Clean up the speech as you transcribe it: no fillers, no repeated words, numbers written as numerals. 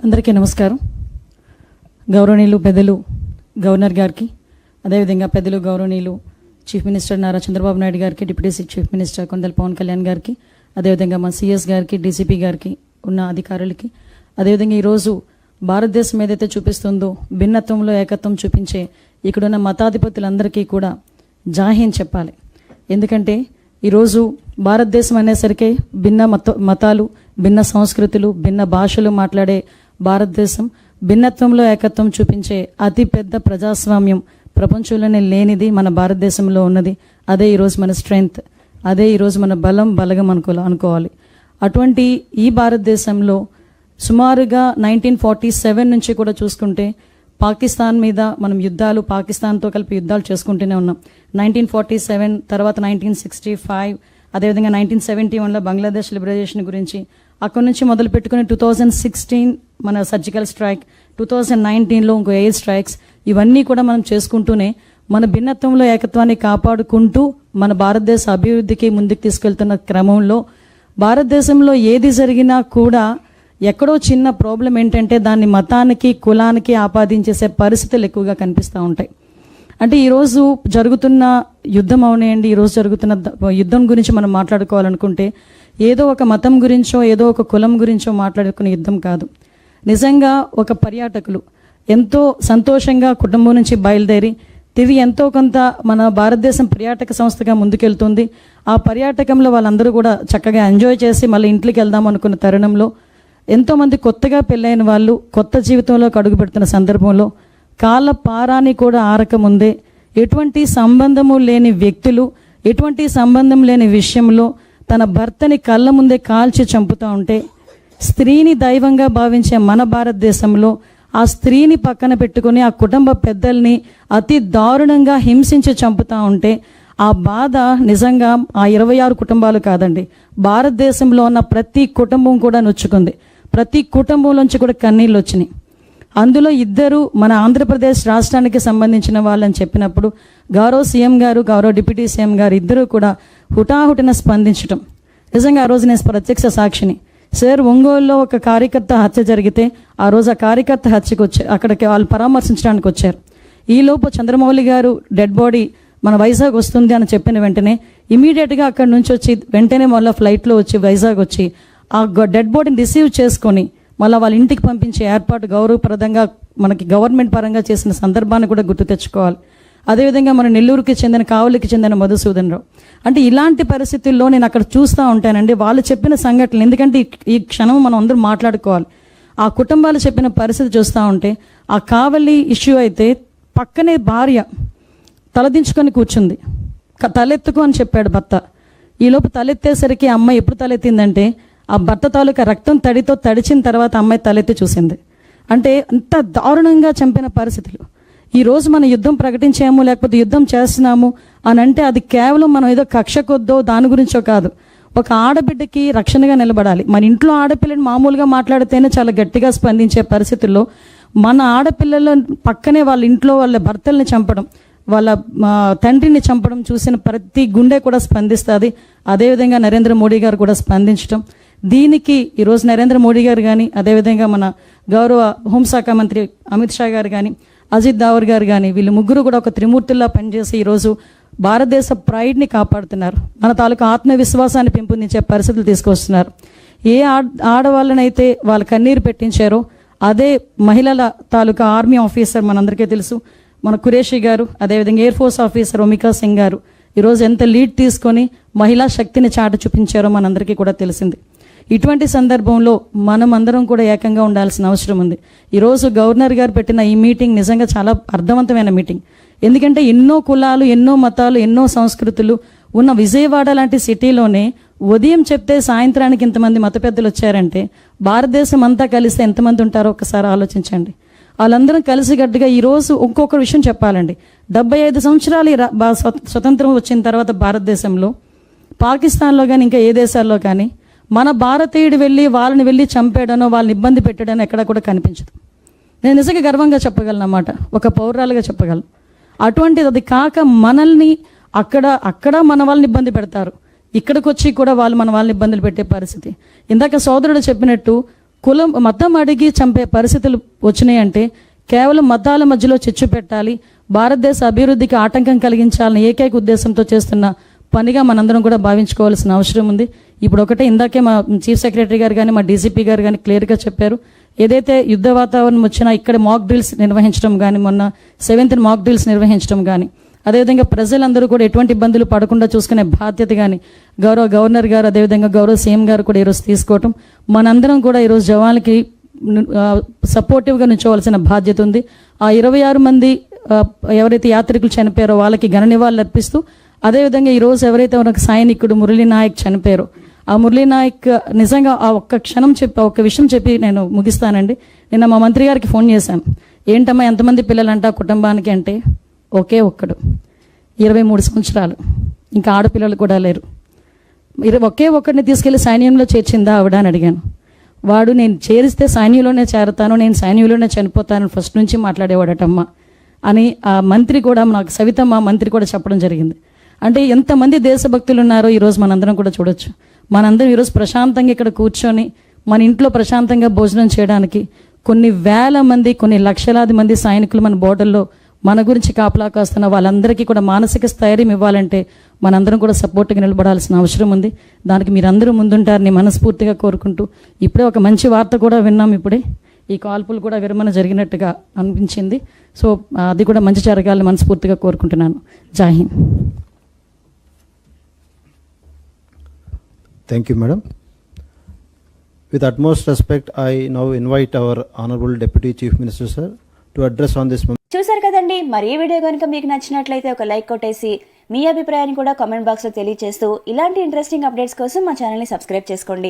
అందరికీ నమస్కారం. గౌరవనీయులు పెద్దలు గవర్నర్ గారికి, అదేవిధంగా పెద్దలు గౌరవనీయులు చీఫ్ మినిస్టర్ నారా చంద్రబాబు నాయుడు గారికి, డిప్యూటీ చీఫ్ మినిస్టర్ కొండల పవన్ కళ్యాణ్ గారికి, అదేవిధంగా మా సిఎస్ గారికి, డీసీపీ గారికి, ఉన్న అధికారులకి, అదేవిధంగా ఈరోజు భారతదేశం ఏదైతే చూపిస్తుందో భిన్నత్వంలో ఏకత్వం చూపించే ఇక్కడున్న మతాధిపతులందరికీ కూడా జాహీన్ చెప్పాలి. ఎందుకంటే ఈరోజు భారతదేశం అనేసరికి భిన్న మతాలు, భిన్న సంస్కృతులు, భిన్న భాషలు మాట్లాడే భారతదేశం భిన్నత్వంలో ఏకత్వం చూపించే అతి పెద్ద ప్రజాస్వామ్యం ప్రపంచంలోనే లేనిది మన భారతదేశంలో ఉన్నది. అదే ఈరోజు మన స్ట్రెంగ్త్, అదే ఈరోజు మన బలగం అనుకోవాలి. అటువంటి ఈ భారతదేశంలో సుమారుగా 1947 నుంచి కూడా చూసుకుంటే పాకిస్తాన్ మీద మనం పాకిస్తాన్తో కలిపి యుద్ధాలు చేసుకుంటూనే ఉన్నాం. 1947 తర్వాత 1965, అదేవిధంగా 1971లో బంగ్లాదేశ్ లిబరేషన్ గురించి, అక్కడి నుంచి మొదలు పెట్టుకుని 2016 మన సర్జికల్ స్ట్రైక్, 2019లో ఇంకో ఎయిర్ స్ట్రైక్స్, ఇవన్నీ కూడా మనం చేసుకుంటూనే మన భిన్నత్వంలో ఏకత్వాన్ని కాపాడుకుంటూ మన భారతదేశ అభివృద్ధికి ముందుకు తీసుకెళ్తున్న క్రమంలో భారతదేశంలో ఏది జరిగినా కూడా ఎక్కడో చిన్న ప్రాబ్లం ఏంటంటే దాన్ని మతానికి, కులానికి ఆపాదించేసే పరిస్థితులు ఎక్కువగా కనిపిస్తూ ఉంటాయి. అంటే ఈరోజు జరుగుతున్న యుద్ధం అవనేయండి, ఈరోజు జరుగుతున్న యుద్ధం గురించి మనం మాట్లాడుకోవాలనుకుంటే ఏదో ఒక మతం గురించో ఏదో ఒక కులం గురించో మాట్లాడుకునే యుద్ధం కాదు. నిజంగా ఒక పర్యాటకులు ఎంతో సంతోషంగా కుటుంబం నుంచి బయలుదేరి తిరిగి ఎంతో కొంత మన భారతదేశం పర్యాటక సంస్థగా ముందుకెళ్తుంది. ఆ పర్యాటకంలో వాళ్ళందరూ కూడా చక్కగా ఎంజాయ్ చేసి మళ్ళీ ఇంట్లోకి వెళ్దాం అనుకున్న తరుణంలో ఎంతోమంది కొత్తగా పెళ్ళైన వాళ్ళు కొత్త జీవితంలోకి అడుగు పెడుతున్న సందర్భంలో కాళ్ళ పారాని కూడా ఆరకముందే ఎటువంటి సంబంధము లేని వ్యక్తులు, ఎటువంటి సంబంధం లేని విషయంలో తన భర్తని కళ్ళ ముందే కాల్చి చంపుతూ ఉంటే, స్త్రీని దైవంగా భావించే మన భారతదేశంలో ఆ స్త్రీని పక్కన పెట్టుకుని ఆ కుటుంబ పెద్దల్ని అతి దారుణంగా హింసించి చంపుతూ ఉంటే ఆ బాధ నిజంగా ఆ 26 కుటుంబాలు కాదండి, భారతదేశంలో ఉన్న ప్రతి కుటుంబం కూడా నొచ్చుకుంది. ప్రతి కుటుంబంలోంచి కూడా కన్నీళ్ళు వచ్చినాయి. అందులో ఇద్దరు మన ఆంధ్రప్రదేశ్ రాష్ట్రానికి సంబంధించిన వాళ్ళని చెప్పినప్పుడు గౌరవ సీఎం గారు, గౌరవ డిప్యూటీ సీఎం గారు ఇద్దరు కూడా హుటాహుటిన స్పందించడం నిజంగా ఆ రోజు నేను ప్రత్యక్ష సాక్షిని. సార్, ఒంగోలులో ఒక కార్యకర్త హత్య జరిగితే ఆ రోజు ఆ కార్యకర్త హత్యకు అక్కడికి వాళ్ళు పరామర్శించడానికి వచ్చారు. ఈలోపు చంద్రమౌళి గారు డెడ్ బాడీ మన వైజాగ్ వస్తుంది అని చెప్పిన వెంటనే ఇమీడియట్గా అక్కడి నుంచి వచ్చి వెంటనే మళ్ళీ ఫ్లైట్లో వచ్చి వైజాగ్ వచ్చి ఆ డెడ్ బాడీని రిసీవ్ చేసుకొని మళ్ళీ వాళ్ళ ఇంటికి పంపించే ఏర్పాటు గౌరవప్రదంగా మనకి గవర్నమెంట్ పరంగా చేసిన సందర్భాన్ని కూడా గుర్తు తెచ్చుకోవాలి. అదేవిధంగా మన నెల్లూరుకి చెందిన, కావలికి చెందిన మధుసూదన్ రావు. అంటే ఇలాంటి పరిస్థితుల్లో నేను అక్కడ చూస్తూ ఉంటానండి వాళ్ళు చెప్పిన సంఘటనలు. ఎందుకంటే ఈ క్షణం మనం అందరూ మాట్లాడుకోవాలి. ఆ కుటుంబాలు చెప్పిన పరిస్థితి చూస్తూ ఉంటే ఆ కావలి ఇష్యూ అయితే పక్కనే భార్య తలదించుకొని కూర్చుంది. తలెత్తుకో అని చెప్పాడు భర్త. ఈలోపు తలెత్తేసరికి అమ్మాయి ఎప్పుడు తలెత్తిందంటే ఆ భర్త తాలూకా రక్తం తడితో తడిచిన తర్వాత అమ్మాయి తలెత్తి చూసింది. అంటే అంత దారుణంగా చంపిన పరిస్థితులు. ఈరోజు మనం యుద్ధం ప్రకటించాము, లేకపోతే యుద్ధం చేస్తున్నాము అని అంటే అది కేవలం మనం ఏదో కక్ష కొద్దో దాని గురించో కాదు. ఒక ఆడబిడ్డకి రక్షణగా నిలబడాలి. మన ఇంట్లో ఆడపిల్లని మామూలుగా మాట్లాడితేనే చాలా గట్టిగా స్పందించే పరిస్థితుల్లో మన ఆడపిల్లల పక్కనే వాళ్ళ ఇంట్లో వాళ్ళ భర్తల్ని చంపడం, వాళ్ళ తండ్రిని చంపడం చూసిన ప్రతి గుండె కూడా స్పందిస్తుంది. అదేవిధంగా నరేంద్ర మోడీ గారు కూడా స్పందించడం. దీనికి ఈరోజు నరేంద్ర మోడీ గారు కానీ, అదేవిధంగా మన గౌరవ హోంశాఖ మంత్రి అమిత్ షా గారు కానీ, అజిత్ దావర్ గారు కానీ, వీళ్ళు ముగ్గురు కూడా ఒక త్రిమూర్తుల్లా పనిచేసి ఈరోజు భారతదేశ ప్రైడ్ని కాపాడుతున్నారు. మన తాలూకా ఆత్మవిశ్వాసాన్ని పెంపొందించే పరిస్థితులు తీసుకొస్తున్నారు. ఏ ఆడవాళ్ళనైతే వాళ్ళ కన్నీరు పెట్టించారో అదే మహిళల తాలూకా ఆర్మీ ఆఫీసర్ మనందరికీ తెలుసు, మన కురేషి గారు, అదేవిధంగా ఎయిర్ ఫోర్స్ ఆఫీసర్ ఒమికా సింగ్ గారు ఈరోజు ఎంత లీడ్ తీసుకొని మహిళా శక్తిని చాటి చూపించారో మనందరికీ కూడా తెలిసింది. ఇటువంటి సందర్భంలో మనం అందరం కూడా ఏకంగా ఉండాల్సిన అవసరం ఉంది. ఈరోజు గవర్నర్ గారు పెట్టిన ఈ మీటింగ్ నిజంగా చాలా అర్థవంతమైన మీటింగ్. ఎందుకంటే ఎన్నో కులాలు, ఎన్నో మతాలు, ఎన్నో సంస్కృతులు ఉన్న విజయవాడ లాంటి సిటీలోనే ఉదయం చెప్తే సాయంత్రానికి ఇంతమంది మత పెద్దలు వచ్చారంటే భారతదేశం అంతా కలిస్తే ఎంతమంది ఉంటారో ఒకసారి ఆలోచించండి. వాళ్ళందరం కలిసిగట్టుగా ఈరోజు ఇంకొక విషయం చెప్పాలండి. 75 సంవత్సరాలు స్వతంత్రం వచ్చిన తర్వాత భారతదేశంలో, పాకిస్తాన్లో కానీ ఇంకా ఏ దేశాల్లో కానీ మన భారతీయుడు వాళ్ళని వెళ్ళి చంపేయడనో వాళ్ళని ఇబ్బంది పెట్టడానో ఎక్కడ కూడా కనిపించదు. నేను నిజంగా గర్వంగా చెప్పగలను అన్నమాట, ఒక పౌరాలుగా చెప్పగలను. అటువంటిది అది కాక మనల్ని అక్కడ మన వాళ్ళని ఇబ్బంది పెడతారు, ఇక్కడికి వచ్చి కూడా వాళ్ళు మన వాళ్ళని ఇబ్బందులు పెట్టే పరిస్థితి. ఇందాక సోదరుడు చెప్పినట్టు కులం మతం అడిగి చంపే పరిస్థితులు వచ్చినాయంటే కేవలం మతాల మధ్యలో చిచ్చు పెట్టాలి, భారతదేశ అభివృద్ధికి ఆటంకం కలిగించాలని ఏకైక ఉద్దేశంతో చేస్తున్న పనిగా మనందరం కూడా భావించుకోవాల్సిన అవసరం ఉంది. ఇప్పుడు ఒకటే ఇందాకే మా చీఫ్ సెక్రటరీ గారు కానీ మా డీసీపీ గారు కానీ క్లియర్గా చెప్పారు, ఏదైతే యుద్ధ వాతావరణం వచ్చినా ఇక్కడ మాక్ డ్రిల్స్ నిర్వహించడం కానీ, మొన్న 7th మాక్ డ్రిల్స్ నిర్వహించడం కానీ, అదేవిధంగా ప్రజలందరూ కూడా ఎటువంటి ఇబ్బందులు పడకుండా చూసుకునే బాధ్యత కానీ గౌరవ గవర్నర్ గారు అదేవిధంగా గౌరవ సీఎం గారు కూడా ఈరోజు తీసుకోవటం, మనందరం కూడా ఈరోజు జవాన్లకి సపోర్టివ్గా నుంచోవలసిన బాధ్యత ఉంది. ఆ 26 మంది ఎవరైతే యాత్రికులు చనిపోయారో వాళ్ళకి ఘన నివాళులు అర్పిస్తూ, అదేవిధంగా ఈరోజు ఎవరైతే ఒక సైనికుడు మురళీ నాయక్ చనిపోయారో ఆ మురళీ నాయక్ నిజంగా ఆ ఒక్క విషయం చెప్పి నేను ముగిస్తానండి. నిన్న మా మంత్రి గారికి ఫోన్ చేశాను, ఏంటమ్మా ఎంతమంది పిల్లలంట కుటుంబానికి అంటే, ఒకే ఒక్కడు 23 సంవత్సరాలు, ఇంకా ఆడపిల్లలు కూడా లేరు. ఒకే ఒక్కడిని తీసుకెళ్లి సైన్యంలో చేర్చిందా ఆవిడ అని అడిగాను. వాడు నేను చేరిస్తే సైన్యంలోనే చేరతాను, నేను సైన్యంలోనే చనిపోతాను ఫస్ట్ నుంచి మాట్లాడేవాడటమ్మా అని ఆ మంత్రి కూడా, నాకు సవితమ్మ మంత్రి కూడా చెప్పడం జరిగింది. అంటే ఎంతమంది దేశభక్తులు ఉన్నారో ఈరోజు మనందరం కూడా చూడొచ్చు. మనందరం ఈరోజు ప్రశాంతంగా ఇక్కడ కూర్చొని మన ఇంట్లో ప్రశాంతంగా భోజనం చేయడానికి కొన్ని వేల మంది, కొన్ని లక్షలాది మంది సైనికులు మన బోర్డర్లో మన గురించి కాపలా కాస్తున్న వాళ్ళందరికీ కూడా మానసిక స్థైర్యం ఇవ్వాలంటే మనందరం కూడా సపోర్ట్గా నిలబడాల్సిన అవసరం ఉంది. దానికి మీరందరూ ముందుంటారని మనస్ఫూర్తిగా కోరుకుంటూ, ఇప్పుడే ఒక మంచి వార్త కూడా విన్నాం, ఇప్పుడే ఈ కాల్పులు కూడా విరమణ జరిగినట్టుగా అనిపించింది. సో అది కూడా మంచి జరగాలని మనస్ఫూర్తిగా కోరుకుంటున్నాను. జై Hind. Thank you, madam. With utmost respect, I now invite our Honorable Deputy Chief Minister, sir, to address on this. చూసారు కదండి, మరి ఈ వీడియో కనుక మీకు నచ్చినట్లయితే ఒక లైక్ కొట్టేసి మీ అభిప్రాయాన్ని కూడా కామెంట్ బాక్స్లో తెలియజేస్తూ ఇలాంటి ఇంట్రెస్టింగ్ అప్డేట్స్ కోసం మా ఛానల్ని సబ్స్క్రైబ్ చేసుకోండి.